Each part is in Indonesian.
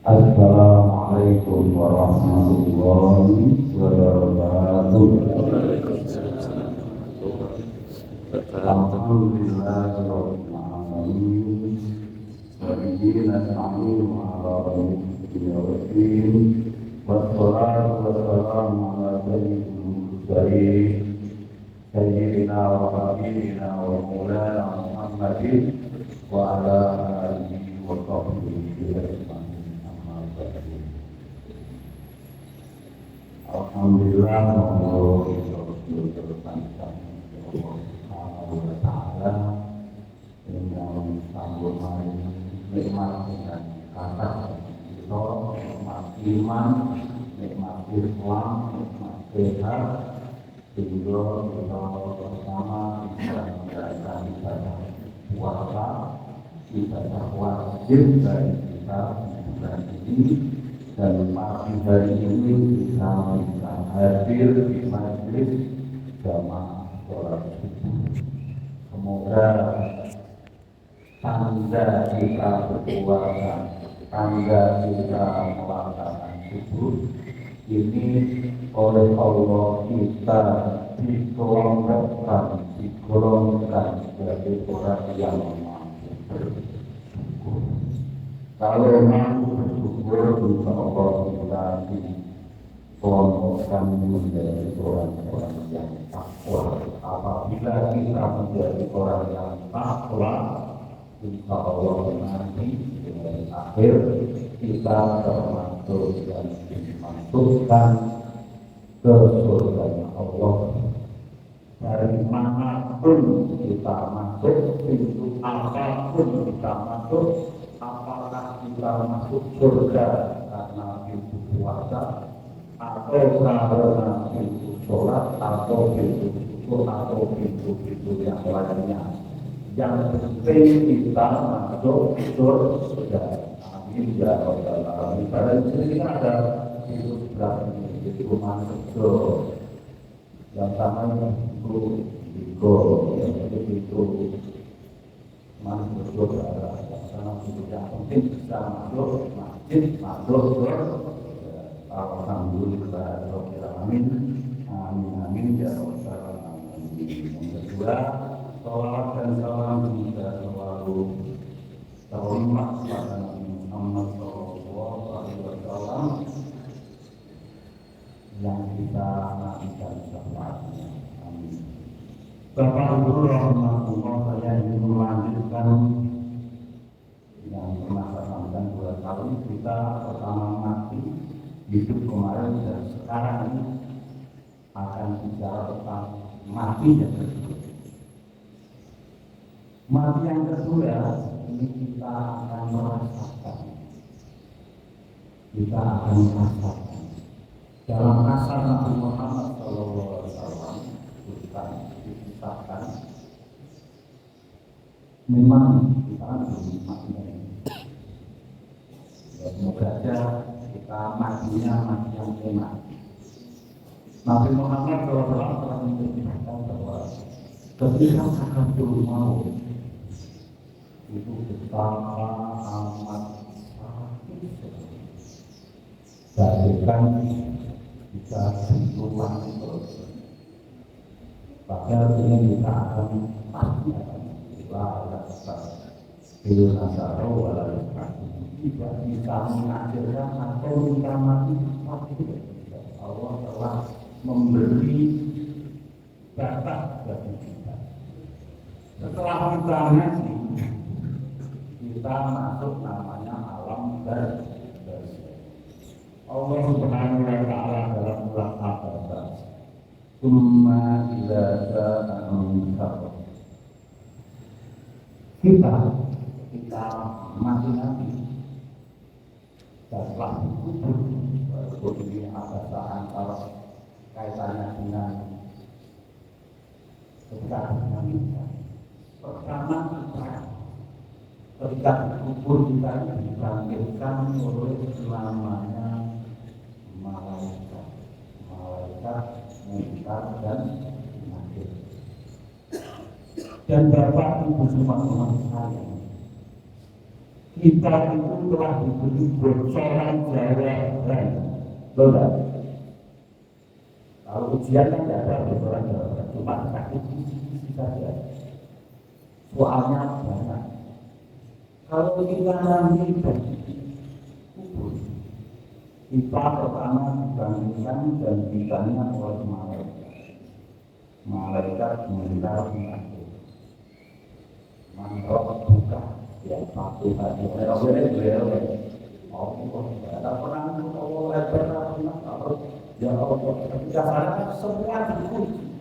Assalamualaikum warahmatullahi wabarakatuh. Alhamdulillahirabbil alamin. Wabihi nasta'inu ala umuri wassalatu wassalamu ala sayyidil mursalin sayyidina wa habibina wa maulana Muhammadin wa ala alihi wa sahbihi ajma'in. Alhamdulillah, Allah yang sambut hari nikmat dan kata kita nikmat iman, nikmat Islam, nikmat sehat, sehingga kita bersama bisa menjalankan ibadah puasa, ibadah wajib dari kita bulan ini. Dan pagi hari ini bisa hadir di majelis jamaah sholat subuh. Semoga tanda kita berpuasa, tanda kita melaksanakan subuh ini oleh Allah kita digolongkan sebagai orang yang mampu bersyukur. Kalau mampu bersyukur, insya Allah kita dikelompokkan menjadi orang-orang yang takwa. Apabila kita menjadi orang yang takwa, insya Allah nanti di akhir kita termasuk yang dimasukkan ke surga Allah. Dari manapun kita masuk, pintu apapun kita masuk, apakah kita masuk surga karena pintu puasa, atau karena pintu sholat, atau pintu syukur, atau pintu-pintu yang lainnya. Yang penting kita masuk surga. Amin ya rabbal alamin. Pada sini kan ada pintu sebelah ini, itu masuk surga. Yang namanya itu yaitu pintu masuk surga. Karena yang penting bisa masuk masjid, masuk surga. Alhamdulillah rabbil alamin. Amin amin ya rabbal alamin. Yang kedua, salawat dan salam juga selalu terlimpah kepada Nabi Muhammad SAW yang kita nantikan syafaatnya. Amin. Bapak Ibu rahimahullah, saya ingin melanjutkan yang pernah saya sampaikan 2 tahun kita pertama mati hidup kemarin dan sekarang ini akan bicara tentang mati yang kedua. Mati yang kedua ini kita akan merasakan, dalam asal Nabi Muhammad SAW bukan dikisahkan. Memang kita belum matinya ini. Semoga saja kita matinya mati yang enak. Nabi Muhammad SAW telah menceritakan bahwa ketika sakaratul maut itu betapa amat sakit, bagaikan bisa sentuhan terus. Padahal ini kita akan mati tidak bisa menghasilkan atau kita mati. Allah telah memberi batas bagi kita. Setelah kita mati, kita masuk namanya alam barzakh. Allah Subhanahu wa taala dalam surat Al-Baqarah, "Tsumma idza jaa amruka." Kita mati nanti setelah dikubur, ini ada antara kaitannya dengan ketika dinamika. Pertama ketika dikubur kita dibangkitkan oleh namanya malaikat munkar dan nakir. Dan Bapak Ibu teman-teman sekalian, kita itu telah diberi bocoran jawaban. Betul. Kalau ujian kan tidak ada bocoran jawaban, cuma kasih kisi-kisi saja. Soalnya banyak. Kalau kita nanti kubur, kita pertama dibandingkan dan ditanya oleh malaikat. Malaikat mengenal mengatur. Mangrok buka yang satu tadi. Beliau ada perang Allah pernah ya Allah ketika sana semua dikunci.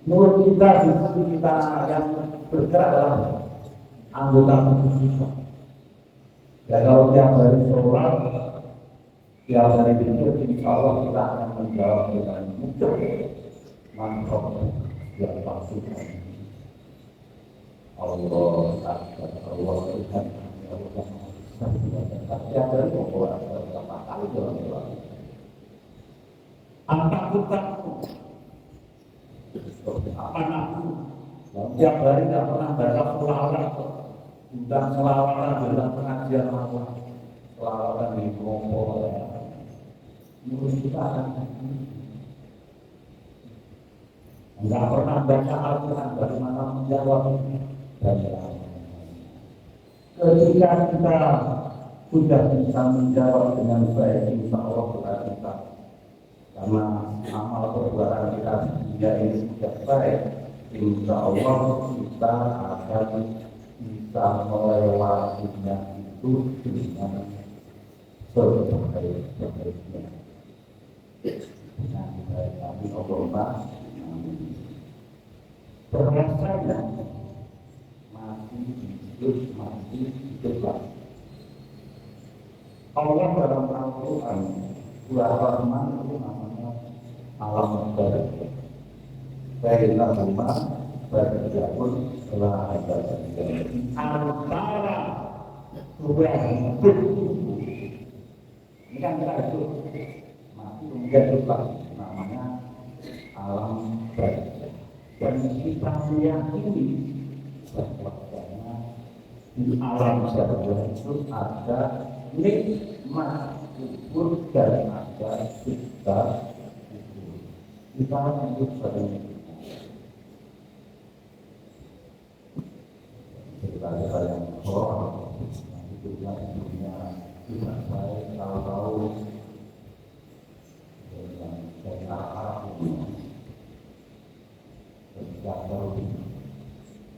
Mulut kita dikunci, kita yang bergerak dalam anggota tubuh kita. Ya kalau tiap hari sholat, tiap hari pikir, insya Allah kita akan menjawab dengan mudah. Mangrok yang pasti Allah Akbar, Allah Tuhan, Allah setiap hari berbuat berapa kali dalam sholat. Apa aku? Tiap hari tidak pernah baca selawat, bukan selawatan dalam pengajian Allah, selawatan di kelompok. Mulut kita akan tidak pernah baca Al-Quran, bagaimana menjawabnya. Dan ketika kita sudah bisa menjawab dengan baik, insya Allah kita karena amal perbuatan kita ini sudah baik, insya Allah kita akan bisa melewatinya itu dengan sebaik-baiknya. Nah, kami Allah berasanya masih hidup lagi. Allah dalam Al-Quran surah Rahman itu namanya alam barzakh. Bainahuma barzakhun la hajata antara dua hidup. Ini kan kita hidup mati kemudian hidup lagi, namanya alam barzakh. Dan kita meyakini bahwasanya di alam barzakh itu ada nikmat kubur dan ada siksa kubur. Kita lanjut pada cerita-cerita yang horor, itu yang dunia tidak baik, tahu-tahu yang dari arah sejak baru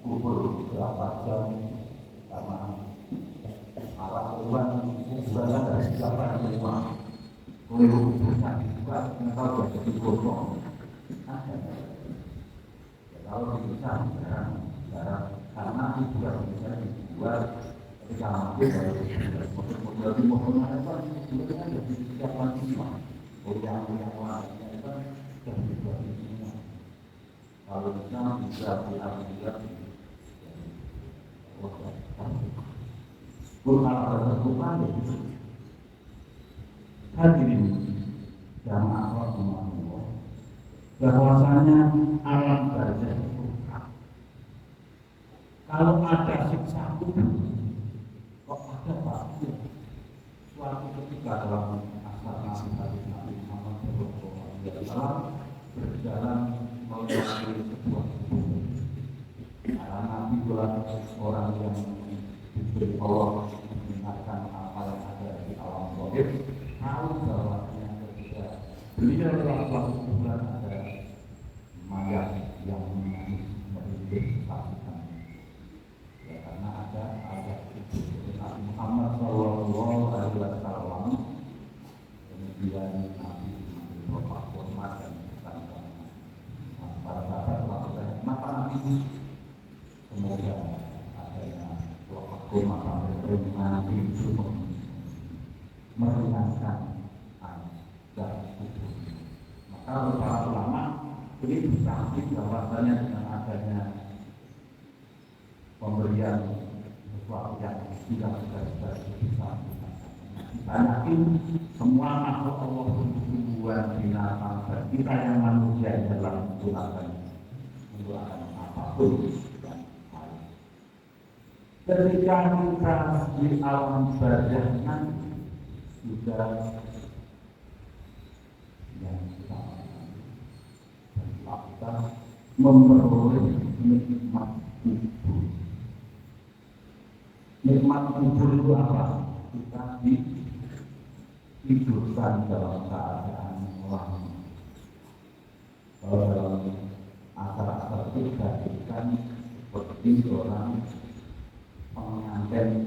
kubur berapa jam karena arah Tuhan bukanlah dari siapa yang terima oleh kuburnya juga kalau jadi kosong kalau bisa karena juga bisa dibuat ketika mati dari model timur itu sebenarnya lebih siapkan semua yang lainnya itu sudah dibuat semua. Kalau bisa diambil bukan berhubungan itu hadirin jamaah Allah bahwasanya alam barzakh itu kalau ada siksa kubur kok ada Pak suatu ketika dalam asal Nabi Muhammad SAW berjalan melewati sebuah kubur. Karena Nabi adalah orang yang diberi Allah mengingatkan apa yang ada di alam gaib, tahu bahwa ketika beliau lewat kuburan ada mayat yang menangis merintih kesakitan. Ya karena ada kubur Nabi Muhammad SAW, kemudian Nabi Bapak hormat dan para sahabat melakukan maka Nabi semoga adanya waktu maka Nabi itu meringankan azab kubur. Maka para ulama ini bersaksi bahwasanya dengan adanya pemberian sesuatu yang tidak bisa kita yakin semua makhluk Allah tumbuhan binatang dan kita yang manusia dalam menggunakan apapun dan Ketika kita di alam barzah nanti juga yang kita memperoleh nikmat kubur. Nikmat kubur itu apa? Kita ditidurkan dalam keadaan lama. Kalau dalam asar-asar itu digambarkan seperti seorang pengantin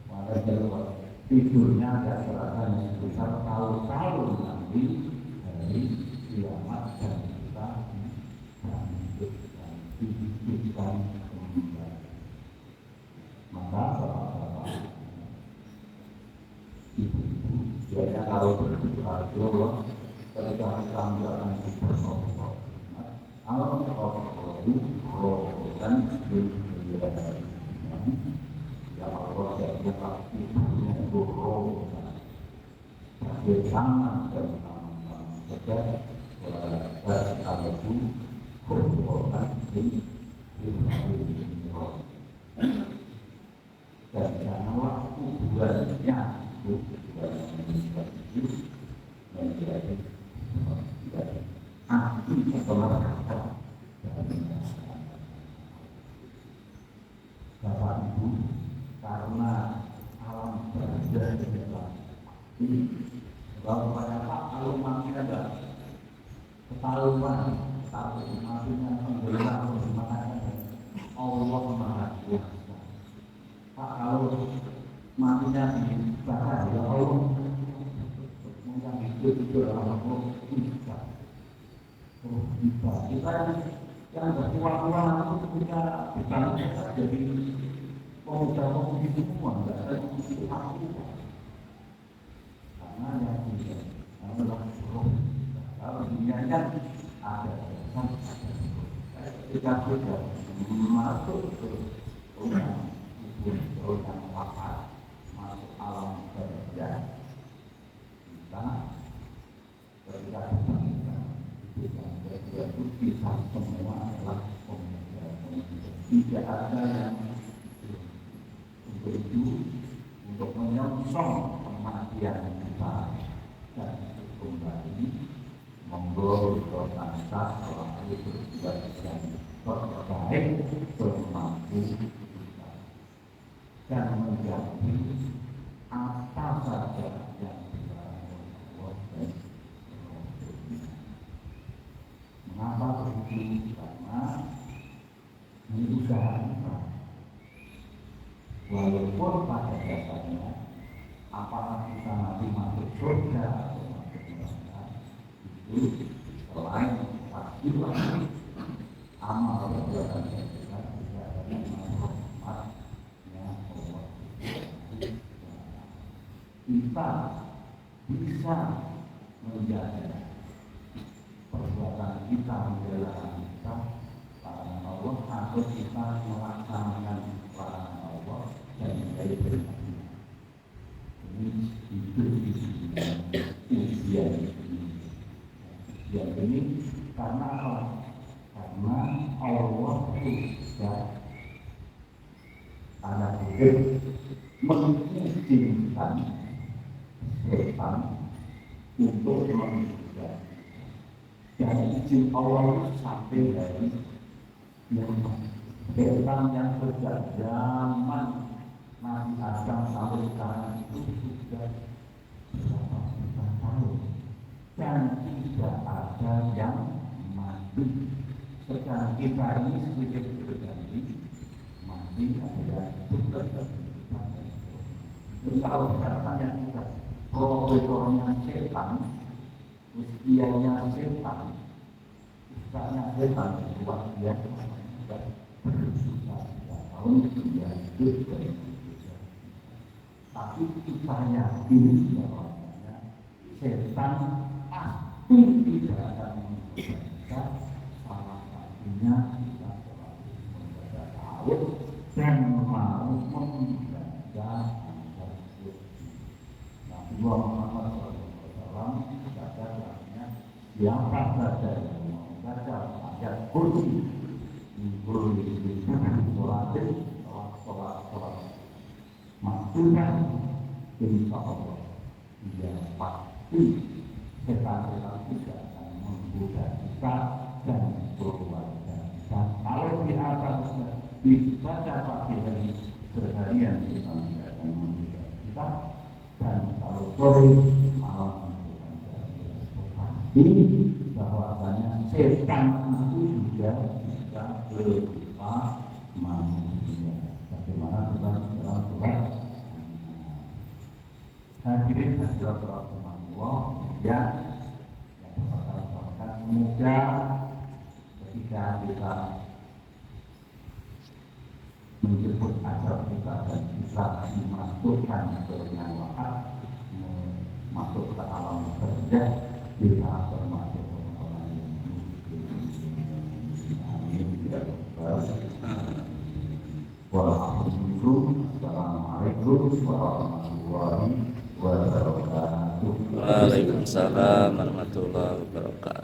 pada jalur tidurnya agak terasa yang besar tahun-tahun nanti dari kiamat dan kita dihidupkan kembali. Maka bapak-bapak ibu-ibu biasanya kalau berdoa ketika kita menjalankan kubur Allah dan ya Allah dan buka ibunya roh bersama dan saja kalau itu berdoa di dan karena waktu bulannya itu menjadi api setelah kata Bapak Ibu, karena alam barzah ini bahwa pada Pak kalau mati ada ketahuan tahu matinya menderita bagaimana Allah Maha Kuasa. Pak kalau matinya di bakar ya Allah yang itu Allah bisa. Oh bisa. Kita yang berkuah-kuah itu punya bukan jadi pemuda-pemudi semua, tidak ada yang aku. Karena yang tidak adalah roh. Kalau dunia kan ada kita sudah masuk ke rumah kubur yang lapar, masuk alam barzah. Kita ketika kita bisa semua adalah pemuda. Tidak ada yang untuk menyongsong kematian kita dan kembali monggo berkata selalu berbuat yang terbaik semampu kita dan menjadi apa saja yang dilakukan. Mengapa begitu? Karena ini usaha kita. Walaupun pada dasarnya apakah kita nanti masuk surga atau masuk neraka itu selain pasti amal perbuatan kita juga ada rahmatnya Allah. Kita bisa menjaga perbuatan kita menjalankan kita larangan Allah atau kita melaksanakan larangan Allah dan menjadi berikutnya. Ini hidup di ujian ini karena apa? Karena Allah sudah tanda kutip mengizinkan setan untuk menghidupkan. Dan izin Allah sampai dari setan yang sejak zaman Nabi Adam sampai sekarang itu sudah berapa juta tahun dan tidak ada yang mati. Sekarang kita ini sedikit berganti mati adalah kalau sekarang yang kita profesornya setan, usianya setan, usahanya setan buat dia tahun dia hidup dari tapi kita yakin bahwa setan pasti tidak akan membaca salah satunya kita selalu membaca Daud dan mau membaca Nabi Muhammad SAW baca caranya siapa saja yang membaca ayat kursi kursi insya Allah dia pasti setan-setan tidak akan menggoda kita dan keluarga kita. Kalau di atasnya dibaca pagi hari seharian kita tidak akan menggoda kita, dan kalau sore malam ini bahwasanya setan itu juga bisa berupa manusia. Bagaimana kita dalam surat hadirin hadirat Allah yang berkata semoga ketika kita menjemput ajal kita dan bisa dimasukkan ke nyawa masuk ke alam kerja kita termasuk orang yang Assalamualaikum warahmatullahi wabarakatuh. Waalaikumsalam warahmatullahi wabarakatuh.